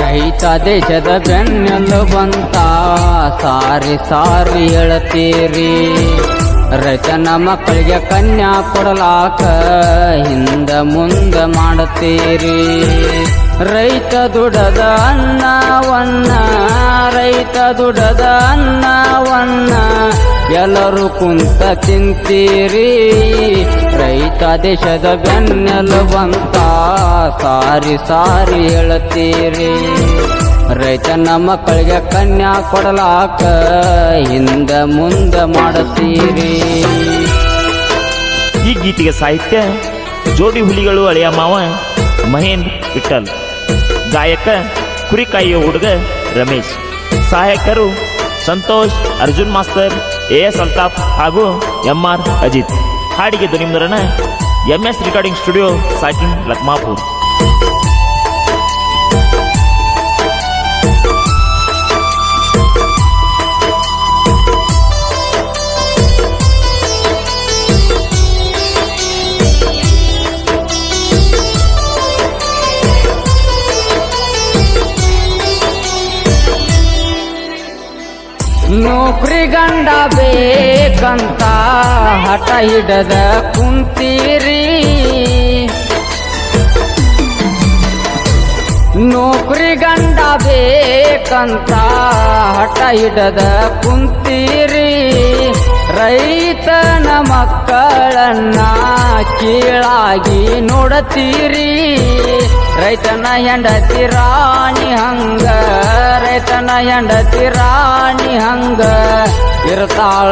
ರೈತ ದೇಶದ ಬೆನ್ನೆಲುಬಂತ ಸಾರಿ ಸಾರಿ ಹೇಳ್ತೀರಿ. ರೈತನ ಮಕ್ಕಳಿಗೆ ಕನ್ಯಾ ಕೊಡಲಾಕ ಹಿಂದ ಮುಂದ ಮಾಡುತ್ತೀರಿ. ರೈತ ದುಡದ ಅನ್ನವನ್ನ ರೈತ ದುಡದ ಅನ್ನವನ್ನ ಎಲ್ಲರೂ ಕುಂತ ತಿಂತೀರಿ. ರೈತ ದೇಶದ ಬೆನ್ನೆಲುಬಂತ ಸಾರಿ ಸಾರಿ ಹೇಳ್ತೀರಿ. ರೈತನ ಮಕ್ಕಳಿಗೆ ಕನ್ಯಾ ಕೊಡಲಾಕ ಹಿಂದ ಮುಂದ ಮಾಡುತ್ತೀರಿ. ಈ ಗೀತೆಗೆ ಸಾಹಿತ್ಯ ಜೋಡಿ ಹುಲಿಗಳು ಅಳಿಯ ಮಾವ ಮಹೇಂದ್ರ ವಿಠಲ್, ಗಾಯಕ ಕುರಿಕಾಯಿಯ ಹುಡುಗ ರಮೇಶ್, ಸಹಾಯಕರು ಸಂತೋಷ್, ಅರ್ಜುನ್ ಮಾಸ್ತರ್, AS ಅಲ್ತಾಫ್ ಹಾಗೂ MR ಅಜಿತ್. ಹಾಡಿಗೆ ಧ್ವನಿಮುದ್ರಣ MS ರೆಕಾರ್ಡಿಂಗ್ ಸ್ಟುಡಿಯೋ, ಸಾಕಿನ್, ಲಕ್ಮಾಪುರ್. ನೌಕರಿ ಗಂಡ ಬೇಕಂತ ಹಠ ಹಿಡದ ಕುಂತೀರಿ. ನೌಕರಿ ಗಂಡ ಬೇಕಂತ ಹಠ ಹಿಡದ ಕುಂತೀರಿ. ರೈತನ ಮಕ್ಕಳನ್ನ ಕೀಳಾಗಿ ನೋಡತೀರಿ. ರೈತನ ಹೆಂಡತಿ ರಾಣಿ ಹಂಗ ರೈತನ ಹೆಂಡತಿ ರಾಣಿ ಹಂಗ ಇರ್ತಾಳ.